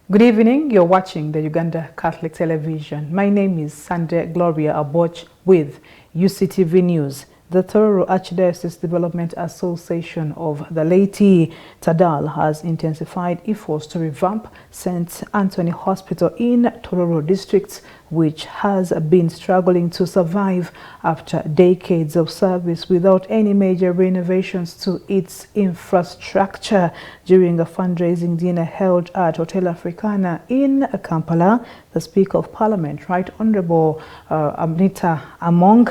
Good evening, you're watching the Uganda Catholic Television. My name is Sande Gloria Aboch with Uctv News. The Tororo Archdiocese Development Association of the Laity Tadal has intensified efforts to revamp St. Anthony Hospital in Tororo district, which has been struggling to survive after decades of service without any major renovations to its infrastructure. During a fundraising dinner held at Hotel Africana in Kampala, the Speaker of Parliament, Right Honourable Amnita Among,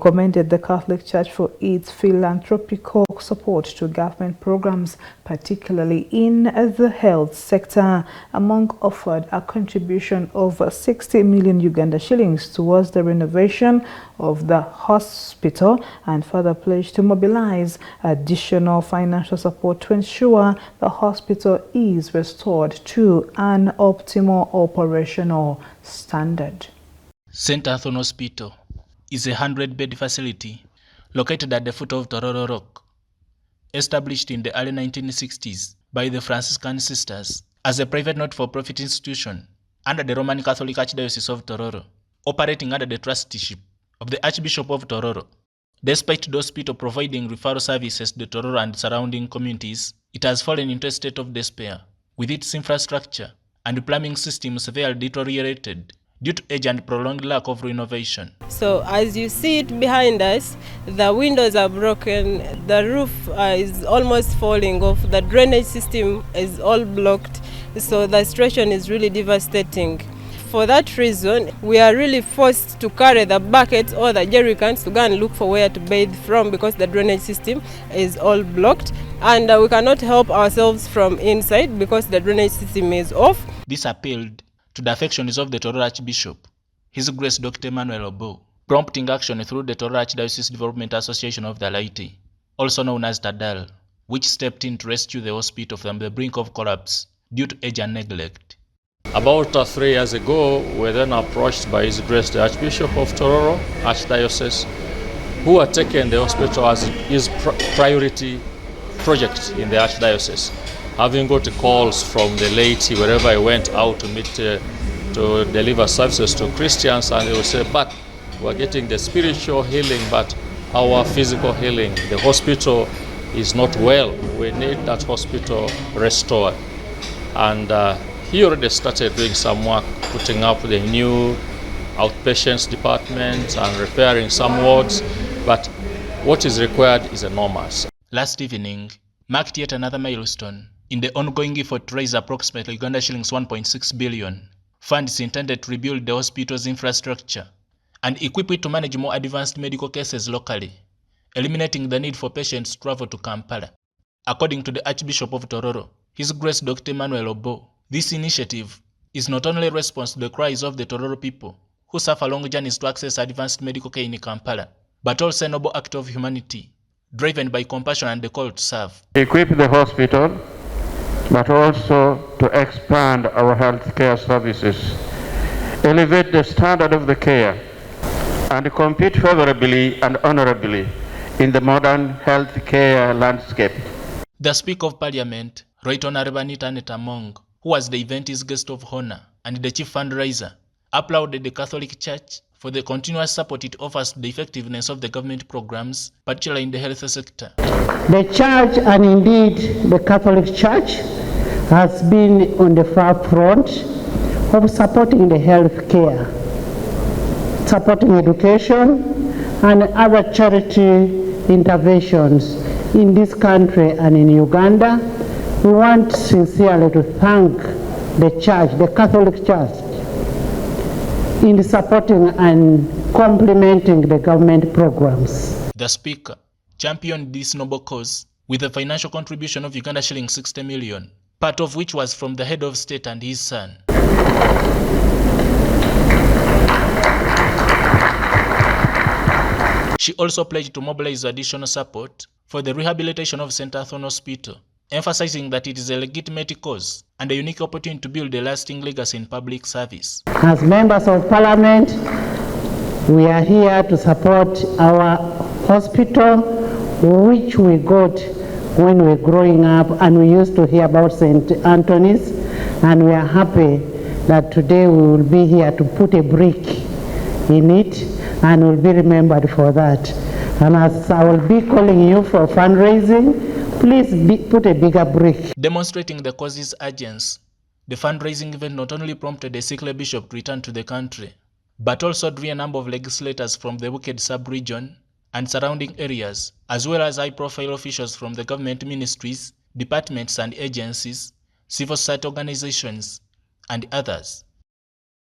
commended the Catholic Church for its philanthropical support to government programs, particularly in the health sector. Among offered a contribution of 60 million Uganda shillings towards the renovation of the hospital and further pledged to mobilize additional financial support to ensure the hospital is restored to an optimal operational standard. St. Anthony Hospital is a 100-bed facility located at the foot of Tororo Rock, established in the early 1960s by the Franciscan Sisters as a private not-for-profit institution under the Roman Catholic Archdiocese of Tororo, operating under the trusteeship of the Archbishop of Tororo. Despite the hospital providing referral services to Tororo and surrounding communities, it has fallen into a state of despair, with its infrastructure and plumbing systems severely deteriorated due to age and prolonged lack of renovation. So as you see it behind us, the windows are broken, the roof is almost falling off, the drainage system is all blocked, so the situation is really devastating. For that reason, we are really forced to carry the buckets or the jerrycans to go and look for where to bathe from, because the drainage system is all blocked and we cannot help ourselves from inside because the drainage system is off. This appealed to the affections of the Tororo Archbishop, His Grace Dr. Emmanuel Obo, prompting action through the Tororo Archdiocese Development Association of the Laity, also known as TADAL, which stepped in to rescue the hospital from the brink of collapse due to age and neglect. About 3 years ago, we were then approached by His Grace the Archbishop of Tororo Archdiocese, who had taken the hospital as his priority project in the Archdiocese, having got calls from the laity wherever I went out to meet to deliver services to Christians, and they would say, but we're getting the spiritual healing, but our physical healing, the hospital is not well. We need that hospital restored. And he already started doing some work, putting up the new outpatients department and repairing some wards, but what is required is enormous. Last evening marked yet another milestone in the ongoing effort to raise approximately Uganda shillings 1.6 billion, funds intended to rebuild the hospital's infrastructure and equip it to manage more advanced medical cases locally, eliminating the need for patients to travel to Kampala. According to the Archbishop of Tororo, His Grace Dr. Emmanuel Obo, this initiative is not only a response to the cries of the Tororo people who suffer long journeys to access advanced medical care in Kampala, but also a noble act of humanity, driven by compassion and the call to serve. Equip the hospital, but also to expand our healthcare services, elevate the standard of the care, and compete favorably and honorably in the modern healthcare landscape. The Speaker of Parliament, Right Honourable Amnita Among, who was the event's guest of honor and the chief fundraiser, applauded the Catholic Church for the continuous support it offers to the effectiveness of the government programs, particularly in the health sector. The Church, and indeed the Catholic Church, has been on the forefront of supporting the health care, supporting education and other charity interventions in this country and in Uganda. We want sincerely to thank the Church, the Catholic Church, in supporting and complementing the government programs. The Speaker championed this noble cause with a financial contribution of Uganda shilling 60 million, part of which was from the head of state and his son. She also pledged to mobilize additional support for the rehabilitation of St. Anthony Hospital, emphasizing that it is a legitimate cause and a unique opportunity to build a lasting legacy in public service. As members of Parliament, we are here to support our hospital, which we got when we were growing up, and we used to hear about St. Anthony's, and we are happy that today we will be here to put a brick in it and will be remembered for that. And as I will be calling you for fundraising, please put a bigger brick. Demonstrating the cause's urgency, the fundraising event not only prompted a Sikh bishop to return to the country, but also drew a number of legislators from the Uctv sub-region and surrounding areas, as well as high-profile officials from the government ministries, departments and agencies, civil society organizations, and others.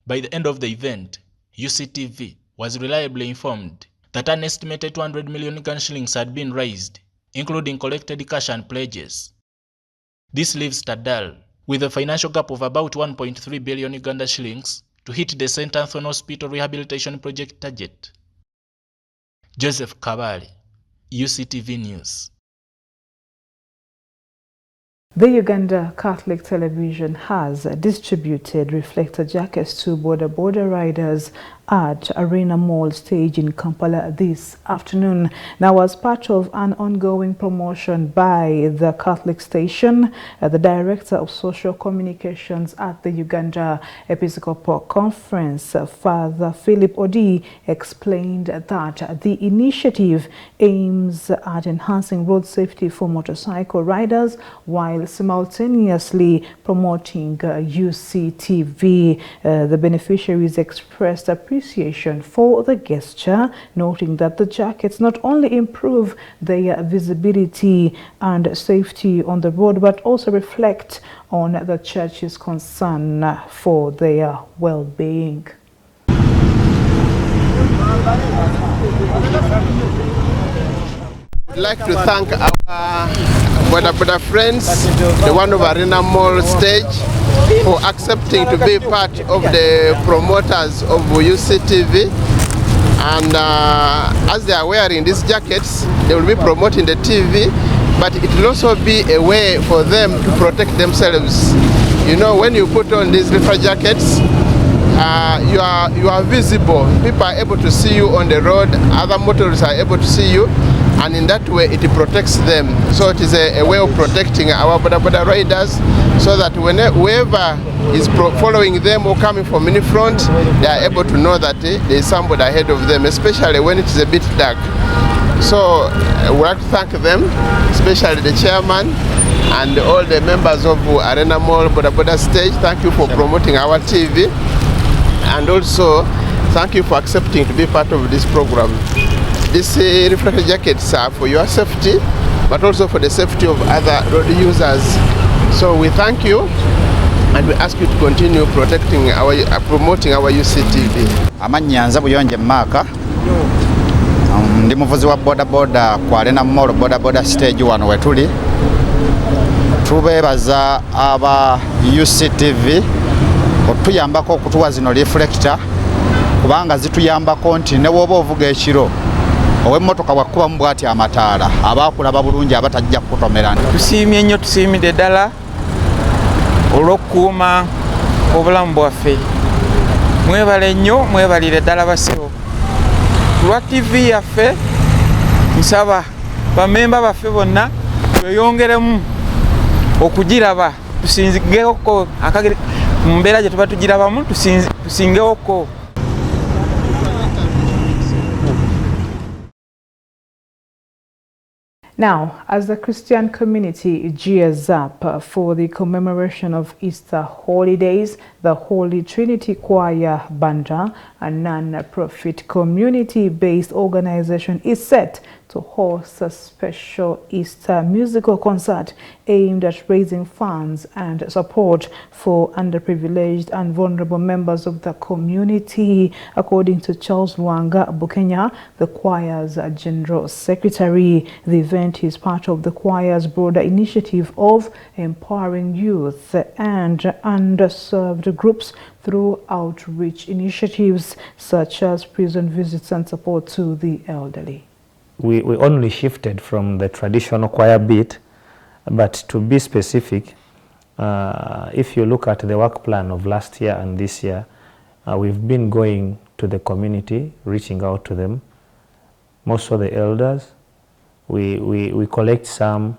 By the end of the event, Uctv was reliably informed that an estimated 200 million Ugandan shillings had been raised, including collected cash and pledges. This leaves Tadal with a financial gap of about 1.3 billion Uganda shillings to hit the St. Anthony Hospital rehabilitation project target. Joseph Kabale, Uctv News. The Uganda Catholic Television has distributed reflector jackets to border riders at Arena Mall stage in Kampala this afternoon. Now, as part of an ongoing promotion by the Catholic station, the Director of Social Communications at the Uganda Episcopal Conference, Father Philip Odi, explained that the initiative aims at enhancing road safety for motorcycle riders while simultaneously promoting UCTV. The beneficiaries expressed appreciation for the gesture, noting that the jackets not only improve their visibility and safety on the road, but also reflect on the church's concern for their well-being. I'd like to thank our Boda friends, the one of Arena Mall stage, for accepting to be part of the promoters of UCTV. And as they are wearing these jackets, they will be promoting the TV, but it will also be a way for them to protect themselves. You know, when you put on these reflector jackets, you are visible. People are able to see you on the road, other motorists are able to see you, and in that way it protects them. So it is a way of protecting our Boda riders, so that whoever is following them or coming from in front, they are able to know that there is somebody ahead of them, especially when it is a bit dark. So I would like to thank them, especially the chairman and all the members of Arena Mall Boda stage. Thank you for promoting our TV, and also thank you for accepting to be part of this program. These reflector jackets are for your safety, but also for the safety of other road users. So we thank you, and we ask you to continue protecting promoting our UCTV. Amanyanza Buyonje Maka. Ndi muvuzi wa boda kwa Arena Mall boda stage wano wetuli. Tubebaza aba UCTV otuyambako okutuwa zino reflector kubanga zituyambako nti ne woba ovuga ekiro ow'emmotoka bwakuba mu bwati amataala abakulaba bulungi abatajja kutomera. Tusiimye nnyo, tusiimidde ddala olw'okukuuma obulamu bwaffe. Mwebale nnyo, mwebalire ddala basibo. Lwa TV yaffe nsaba bamemba baffe bonna tweyongeremu okugiraba, tusinzigeko mu mbeera gye tuba tugirabamu, tusingewoko. Now, as the Christian community gears up for the commemoration of Easter holidays, the Holy Trinity Choir Banda, a non-profit community-based organization, is set to host a special Easter musical concert aimed at raising funds and support for underprivileged and vulnerable members of the community. According to Charles Luanga Bukenya, the choir's General Secretary, the event is part of the choir's broader initiative of empowering youth and underserved groups through outreach initiatives such as prison visits and support to the elderly. We only shifted from the traditional choir beat, but to be specific, if you look at the work plan of last year and this year, we've been going to the community, reaching out to them, most of the elders. We collect some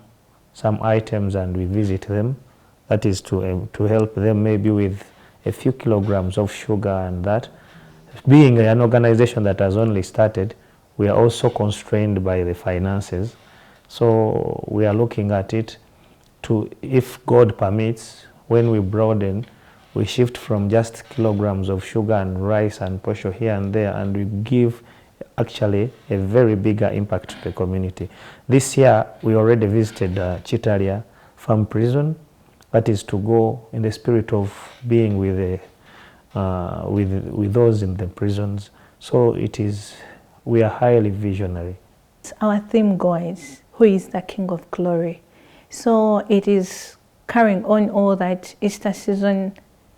items and we visit them. that is to help them maybe with a few kilograms of sugar and that. Being an organization that has only started, we are also constrained by the finances. So we are looking at it to, if God permits, when we broaden, we shift from just kilograms of sugar and rice and posho here and there, and we give actually a very bigger impact to the community. This year, we already visited Chitalia Farm Prison. That is to go in the spirit of being with those in the prisons. So it is, we are highly visionary. Our theme goes, who is the King of Glory? So it is carrying on all that Easter season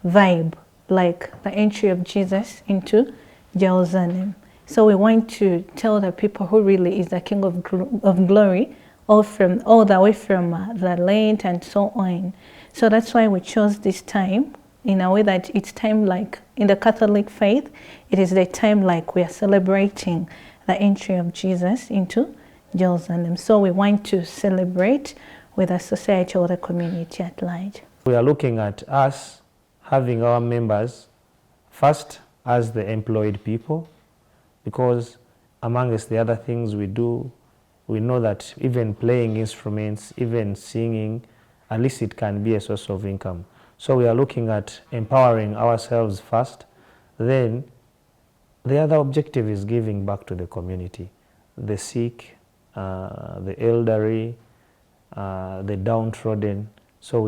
vibe, like the entry of Jesus into Jerusalem. So we want to tell the people who really is the King of Glory, all the way from the Lent and so on. So that's why we chose this time, in a way that it's time like in the Catholic faith, it is the time like we are celebrating the entry of Jesus into Jerusalem. So we want to celebrate with the society or the community at large. We are looking at us having our members first as the employed people, because amongst the other things we do, we know that even playing instruments, even singing, at least it can be a source of income. So we are looking at empowering ourselves first, then the other objective is giving back to the community, the sick, the elderly, the downtrodden. So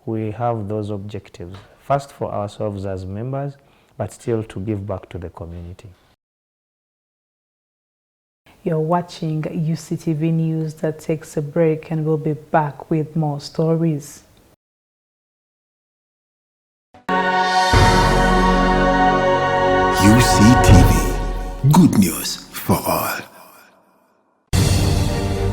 we have those objectives, first for ourselves as members, but still to give back to the community. You're watching UCTV News that takes a break, and we'll be back with more stories. UCTV, good news for all.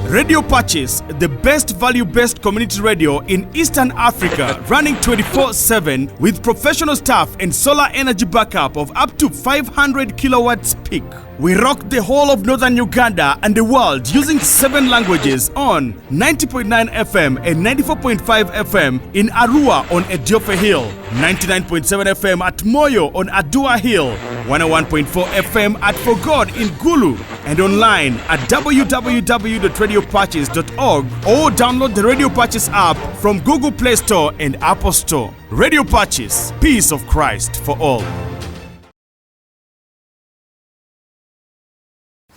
Radio Purchase, the best value-based community radio in Eastern Africa, running 24/7 with professional staff and solar energy backup of up to 500 kilowatts peak. We rock the whole of northern Uganda and the world using 7 languages on 90.9 FM and 94.5 FM in Arua on Ediofe Hill, 99.7 FM at Moyo on Adua Hill, 101.4 FM at Fogod in Gulu, and online at www.radiopurchase.org or download the Radio Purchase app from Google Play Store and Apple Store. Radio Purchase, peace of Christ for all.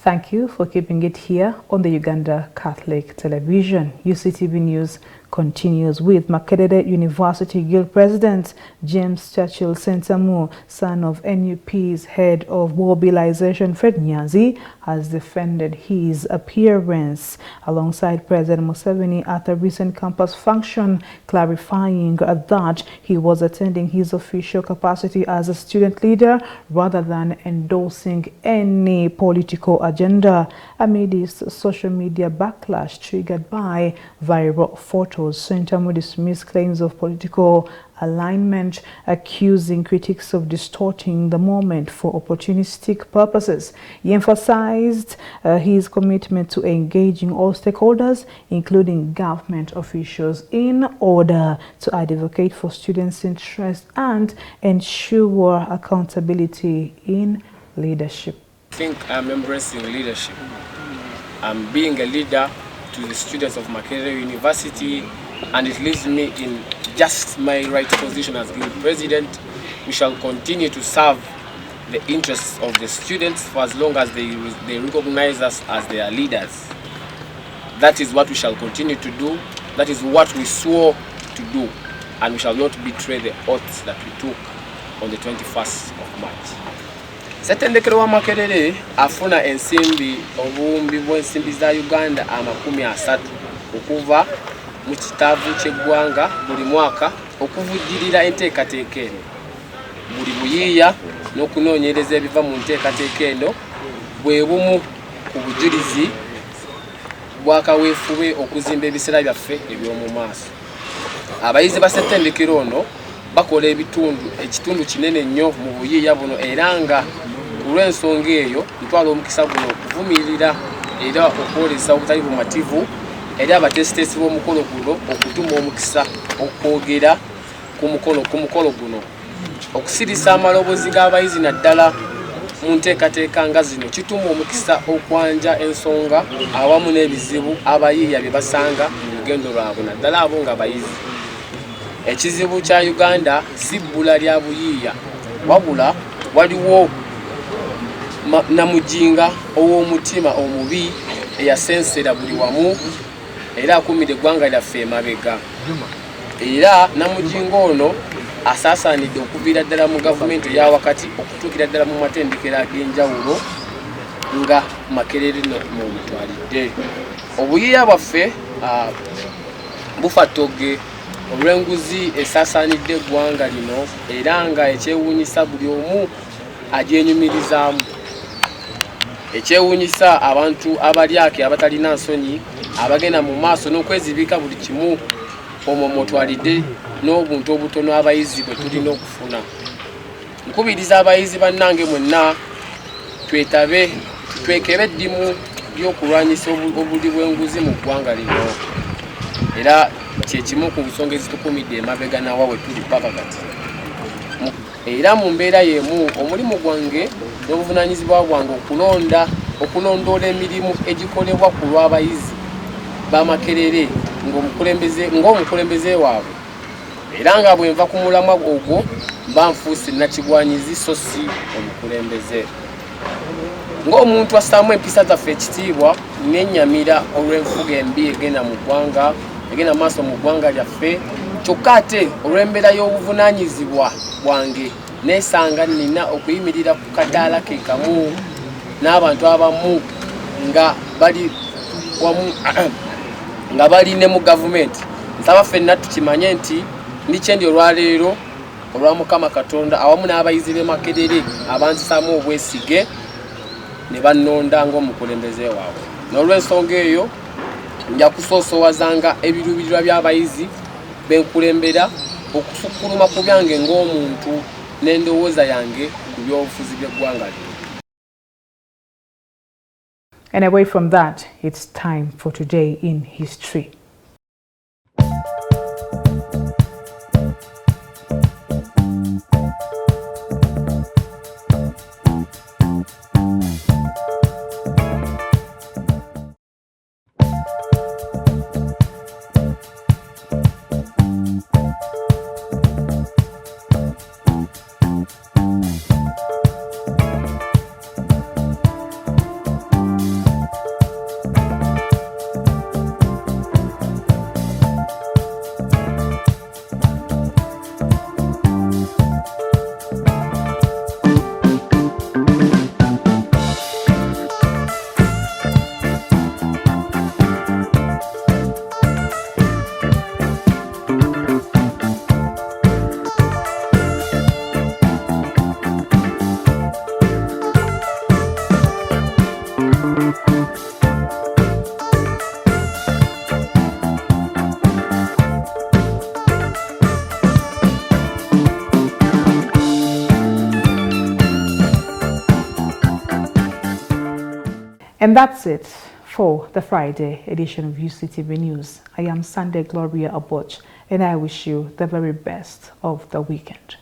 Thank you for keeping it here on the Uganda Catholic Television. UCTV News continues with Makerere University Guild President James Churchill Sentamu, son of NUP's head of mobilization Fred Nyanzi, has defended his appearance alongside President Museveni at a recent campus function, clarifying that he was attending his official capacity as a student leader rather than endorsing any political agenda amidst social media backlash triggered by viral photos. Sentamu dismissed claims of political alignment, accusing critics of distorting the moment for opportunistic purposes. He emphasized his commitment to engaging all stakeholders, including government officials, in order to advocate for students' interests and ensure accountability in leadership. I think I'm embracing leadership. I'm being a leader to the students of Makerere University, and it leaves me in just my right position as guild president. We shall continue to serve the interests of the students for as long as they recognize us as their leaders. That is what we shall continue to do. That is what we swore to do, and we shall not betray the oaths that we took on the 21st of March. Ssetendekero wa Makerere afuna ensimbi obuwumbi bw'ensimbi za Uganda 30 okuva mu kitaavu ky'eggwanga buli mwaka okuvujjirira enteekateeka eno. Buli buyiiya n'okunoonyereza ebiva mu nteekateeka eno bwe bumu ku bujulizi bw'akaweefube okuzimba ebiseera byaffe eby'omu maaso. Abayizi ba ssettendekero ono bakola ekitundu kinene nnyo mu buyiiya buno, era nga ku lw'ensonga eyo ntwala omukisa guno okuvumirira era okwolesa obutali bumativu eri abatesitesi b'omukolo guno okutuma omukisa okwogera ku mukolo guno okusirisa amaloboozi g'abayizi naddala mu nteekateeka nga zino kituma omukisa okwanja ensonga awamu n'ebizibu abayiiya bye basanga mu lugendo lwabwe naddala abo nga bayizi. Ekizibu kya Uganda si bbula lya buyiiya wabula waliwo namujinga ow'omutima omubi eyasensera buli wamu era akumira eggwanga lyaffe emabega. Era namujinga ono asaasaanidde okuviira ddala mu gavumenti eya wakati okutuukira ddala mu matendekero ag'enjawulo nga Makerere mu butwalidde. Obuyiiya bwaffe bufa ttogge olw'enguzi esaasaanidde eggwanga lino era nga ekyewuunyisa buli omu agyenyumirizaamu. Ekyewuunyisa abantu abalyake abatalina nsonyi abagenda mu maaso n'okwezibika buli kimu omwo mwotwalidde n'obuntu obutono abayizi bwe tulina okufuna. Nkubiriza abayizi bannange mwenna twetabe twekebe eddimu ly'okulwanyisa obuli bw'enguzi mu ggwanga lino era kyekimu ku nsonga ezitukumidde emabega nawa we tuli paka kati. Era mu mbeera y'emu omulimu gwange n'obuvunaanyizibwa bwange okulondoola emirimu egikolebwa ku lw'abayizi ba Makerere ng'omukulembeze waabwe era nga bwe nva ku mulamwa ogwo mba nfuuse nakigwanyizi so si omukulembeze. Ng'omuntu assaamu empisa zaffe ekitiibwa n'ennyamira olw'enfuga embi egenda maaso mu ggwanga lyaffe kyokka ate olw'embeera y'obuvunaanyizibwa bwange neesanga nina okuyimirira ku kadaala ke kamu n'abantu abamu nga bali ne mu gavumenti. Nsaba ffenna tukimanye nti ndikyendi olwaleero olwa Mukama Katonda awamu n'abayizi b'e Makerere abanzisaamu obwesige ne bannonda ng'omukulembeze waabwe. N'olw'ensonga eyo nja kusoosowazanga ebiruubirirwa by'abayizi benkulembera okusukkuluma ku byange ng'omuntu n'endowooza yange ku by'obufuzi by'eggwanga lino. And away from that, it's time for Today in History. And that's it for the Friday edition of Uctv News. I am Sunday Gloria Aboch, and I wish you the very best of the weekend.